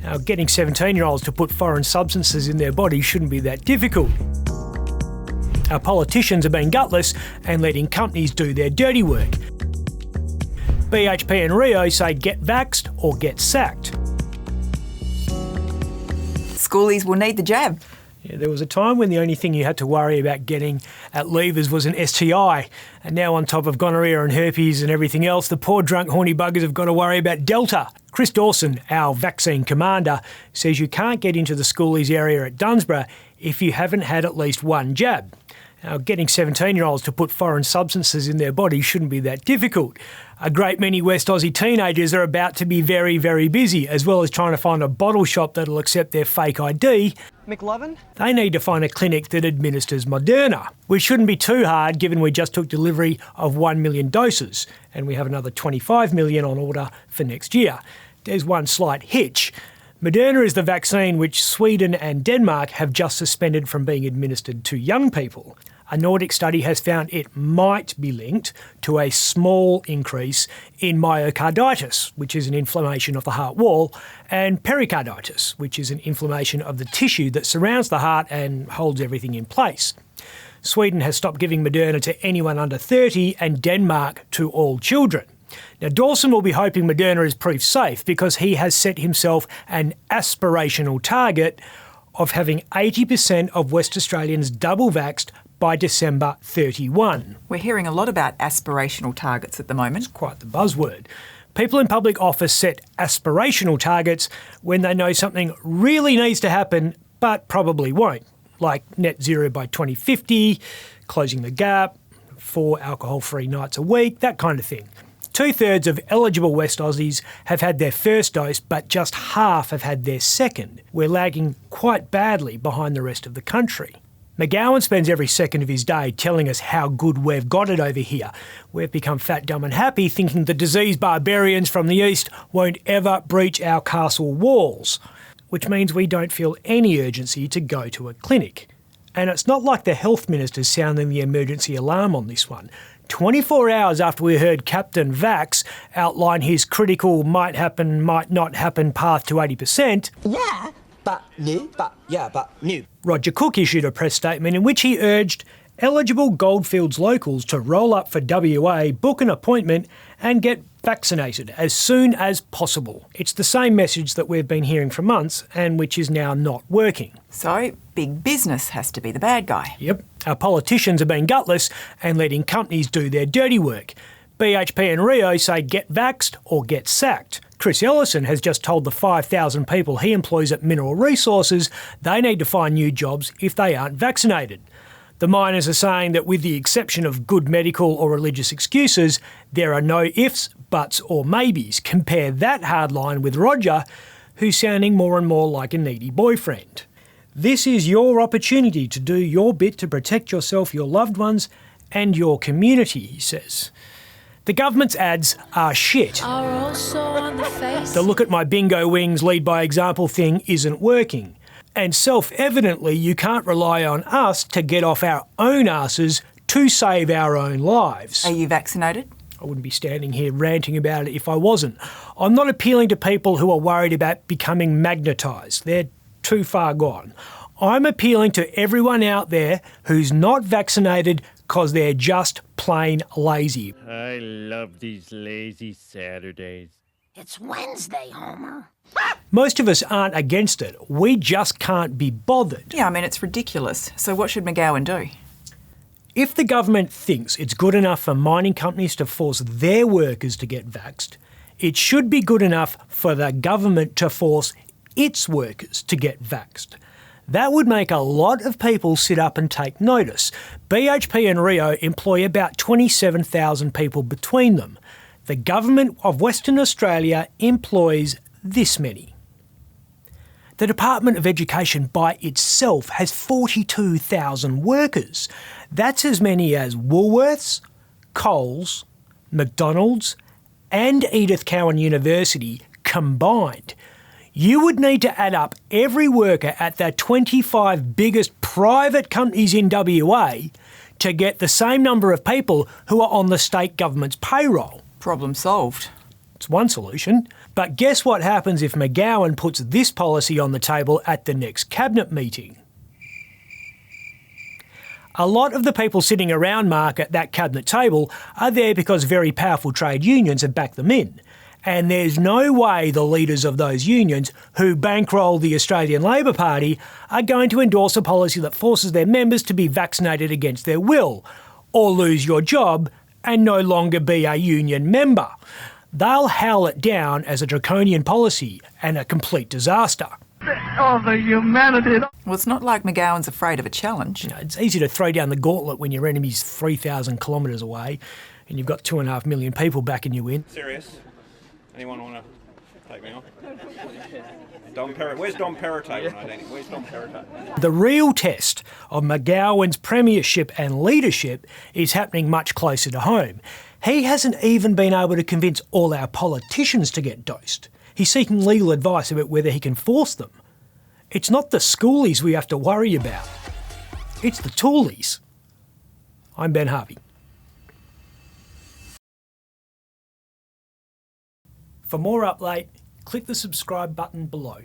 Now, getting 17-year-olds to put foreign substances in their body shouldn't be that difficult. Our politicians are being gutless and letting companies do their dirty work. BHP and Rio say get vaxxed or get sacked. Schoolies will need the jab. Yeah, there was a time when the only thing you had to worry about getting at leavers was an STI, and now on top of gonorrhea and herpes and everything else, the poor drunk horny buggers have got to worry about Delta. Chris Dawson, our vaccine commander, says you can't get into the schoolies area at Dunsborough if you haven't had at least one jab. Now, getting 17-year-olds to put foreign substances in their body shouldn't be that difficult. A great many West Aussie teenagers are about to be very, very busy, as well as trying to find a bottle shop that'll accept their fake ID. McLovin? They need to find a clinic that administers Moderna, which shouldn't be too hard given we just took delivery of 1 million doses, and we have another 25 million on order for next year. There's one slight hitch. Moderna is the vaccine which Sweden and Denmark have just suspended from being administered to young people. A Nordic study has found it might be linked to a small increase in myocarditis, which is an inflammation of the heart wall, and pericarditis, which is an inflammation of the tissue that surrounds the heart and holds everything in place. Sweden has stopped giving Moderna to anyone under 30 and Denmark to all children. Now, Dawson will be hoping Moderna is proof safe because he has set himself an aspirational target of having 80% of West Australians double vaxxed by December 31. We're hearing a lot about aspirational targets at the moment. It's quite the buzzword. People in public office set aspirational targets when they know something really needs to happen but probably won't, like net zero by 2050, closing the gap, 4 alcohol-free nights a week, that kind of thing. 2/3 of eligible West Aussies have had their first dose, but just half have had their second. We're lagging quite badly behind the rest of the country. McGowan spends every second of his day telling us how good we've got it over here. We've become fat, dumb and happy, thinking the disease barbarians from the east won't ever breach our castle walls, which means we don't feel any urgency to go to a clinic. And it's not like the health minister's sounding the emergency alarm on this one. 24 hours after we heard Captain Vax outline his critical might happen, might not happen path to 80%, Roger Cook issued a press statement in which he urged eligible Goldfields locals to roll up for WA, book an appointment and get vaccinated as soon as possible. It's the same message that we've been hearing for months and which is now not working. So, big business has to be the bad guy. Yep. Our politicians are being gutless and letting companies do their dirty work. BHP and Rio say get vaxxed or get sacked. Chris Ellison has just told the 5,000 people he employs at Mineral Resources they need to find new jobs if they aren't vaccinated. The miners are saying that with the exception of good medical or religious excuses, there are no ifs, buts or maybes. Compare that hard line with Roger, who's sounding more and more like a needy boyfriend. This is your opportunity to do your bit to protect yourself, your loved ones and your community, he says. The government's ads are shit. The look at my bingo wings, lead by example thing isn't working. And self-evidently, you can't rely on us to get off our own asses to save our own lives. Are you vaccinated? I wouldn't be standing here ranting about it if I wasn't. I'm not appealing to people who are worried about becoming magnetised. They're too far gone. I'm appealing to everyone out there who's not vaccinated because they're just plain lazy. I love these lazy Saturdays. It's Wednesday, Homer. Most of us aren't against it. We just can't be bothered. Yeah, I mean, it's ridiculous. So what should McGowan do? If the government thinks it's good enough for mining companies to force their workers to get vaxxed, it should be good enough for the government to force its workers to get vaxxed. That would make a lot of people sit up and take notice. BHP and Rio employ about 27,000 people between them. The government of Western Australia employs this many. The Department of Education by itself has 42,000 workers. That's as many as Woolworths, Coles, McDonald's and Edith Cowan University combined. You would need to add up every worker at the 25 biggest private companies in WA to get the same number of people who are on the state government's payroll. Problem solved. It's one solution. But guess what happens if McGowan puts this policy on the table at the next cabinet meeting? A lot of the people sitting around Mark at that cabinet table are there because very powerful trade unions have backed them in. And there's no way the leaders of those unions who bankroll the Australian Labor Party are going to endorse a policy that forces their members to be vaccinated against their will, or lose your job and no longer be a union member. They'll howl it down as a draconian policy and a complete disaster. Oh, the humanity. Well, it's not like McGowan's afraid of a challenge. You know, it's easy to throw down the gauntlet when your enemy's 3,000 kilometres away and you've got 2.5 million people backing you in. Serious? Anyone want to take me on? Where's Dom Perrottet? Where's Dom Perrottet? The real test of McGowan's premiership and leadership is happening much closer to home. He hasn't even been able to convince all our politicians to get dosed. He's seeking legal advice about whether he can force them. It's not the schoolies we have to worry about. It's the toolies. I'm Ben Harvey. For more update, click the subscribe button below.